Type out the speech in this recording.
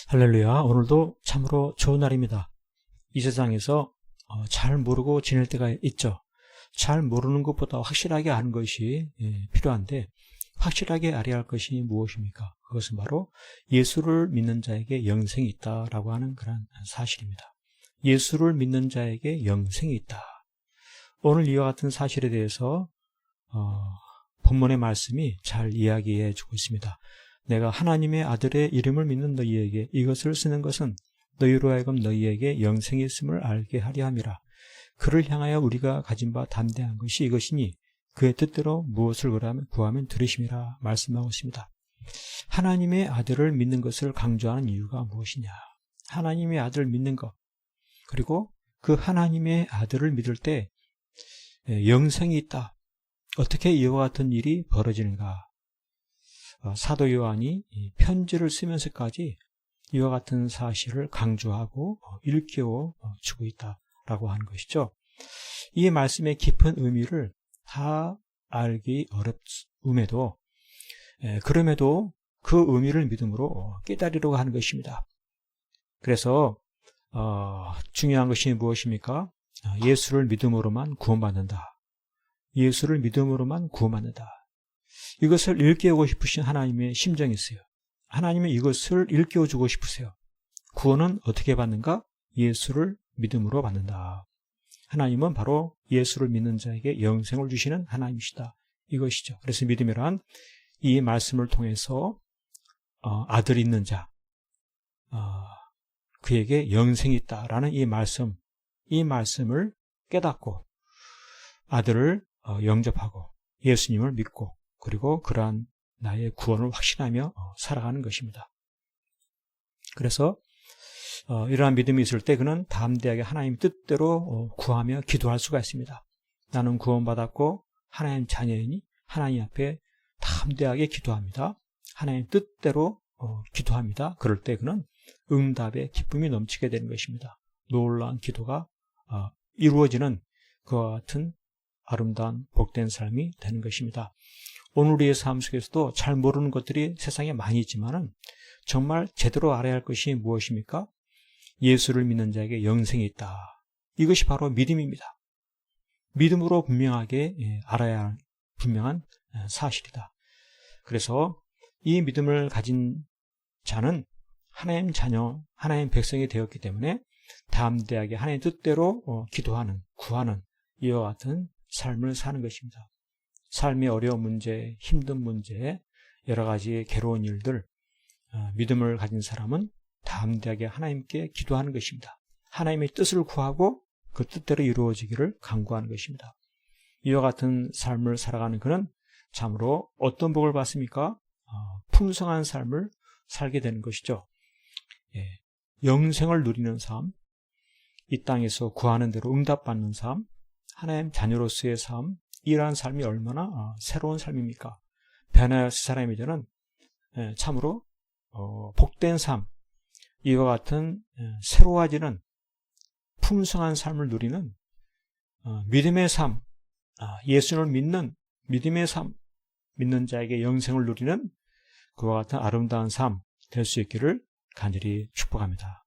할렐루야. 오늘도 참으로 좋은 날입니다. 이 세상에서 잘 모르고 지낼 때가 있죠. 잘 모르는 것보다 확실하게 아는 것이 필요한데, 확실하게 알아야 할 것이 무엇입니까? 그것은 바로 예수를 믿는 자에게 영생이 있다라고 하는 그런 사실입니다. 예수를 믿는 자에게 영생이 있다. 오늘 이와 같은 사실에 대해서 본문의 말씀이 잘 이야기해 주고 있습니다. 내가 하나님의 아들의 이름을 믿는 너희에게 이것을 쓰는 것은 너희로 하여금 너희에게 영생이 있음을 알게 하려 함이라. 그를 향하여 우리가 가진 바 담대한 것이 이것이니 그의 뜻대로 무엇을 구하면 들으심이라 말씀하고 있습니다. 하나님의 아들을 믿는 것을 강조하는 이유가 무엇이냐? 하나님의 아들을 믿는 것, 그리고 그 하나님의 아들을 믿을 때 영생이 있다. 어떻게 이와 같은 일이 벌어지는가? 사도 요한이 편지를 쓰면서까지 이와 같은 사실을 강조하고 일깨워 주고 있다라고 하는 것이죠. 이 말씀의 깊은 의미를 다 알기 어렵음에도 그럼에도 그 의미를 믿음으로 깨달으려고 하는 것입니다. 그래서 중요한 것이 무엇입니까? 예수를 믿음으로만 구원받는다. 예수를 믿음으로만 구원받는다. 이것을 일깨우고 싶으신 하나님의 심정이 있어요. 하나님은 이것을 일깨워주고 싶으세요. 구원은 어떻게 받는가? 예수를 믿음으로 받는다. 하나님은 바로 예수를 믿는 자에게 영생을 주시는 하나님이시다. 이것이죠. 그래서 믿음이란 이 말씀을 통해서 아들이 있는 자, 그에게 영생이 있다라는 이 말씀을 깨닫고 아들을 영접하고 예수님을 믿고 그리고 그러한 나의 구원을 확신하며 살아가는 것입니다. 그래서 이러한 믿음이 있을 때 그는 담대하게 하나님 뜻대로 구하며 기도할 수가 있습니다. 나는 구원받았고 하나님 자녀이니 하나님 앞에 담대하게 기도합니다. 하나님 뜻대로 기도합니다. 그럴 때 그는 응답의 기쁨이 넘치게 되는 것입니다. 놀라운 기도가 이루어지는 그와 같은 아름다운 복된 삶이 되는 것입니다. 오늘 우리의 삶 속에서도 잘 모르는 것들이 세상에 많이 있지만은 정말 제대로 알아야 할 것이 무엇입니까? 예수를 믿는 자에게 영생이 있다. 이것이 바로 믿음입니다. 믿음으로 분명하게 알아야 할 분명한 사실이다. 그래서 이 믿음을 가진 자는 하나님 자녀, 하나님 백성이 되었기 때문에 담대하게 하나님 뜻대로 기도하는, 구하는 이와 같은 삶을 사는 것입니다. 삶의 어려운 문제, 힘든 문제, 여러 가지 괴로운 일들, 믿음을 가진 사람은 담대하게 하나님께 기도하는 것입니다. 하나님의 뜻을 구하고 그 뜻대로 이루어지기를 간구하는 것입니다. 이와 같은 삶을 살아가는 그는 참으로 어떤 복을 받습니까? 풍성한 삶을 살게 되는 것이죠. 영생을 누리는 삶, 이 땅에서 구하는 대로 응답받는 삶, 하나님 자녀로서의 삶, 이러한 삶이 얼마나 새로운 삶입니까? 베나야스 사람이 되는 참으로 복된 삶, 이와 같은 새로워지는 풍성한 삶을 누리는 믿음의 삶, 예수를 믿는 믿음의 삶, 믿는 자에게 영생을 누리는 그와 같은 아름다운 삶 될 수 있기를 간절히 축복합니다.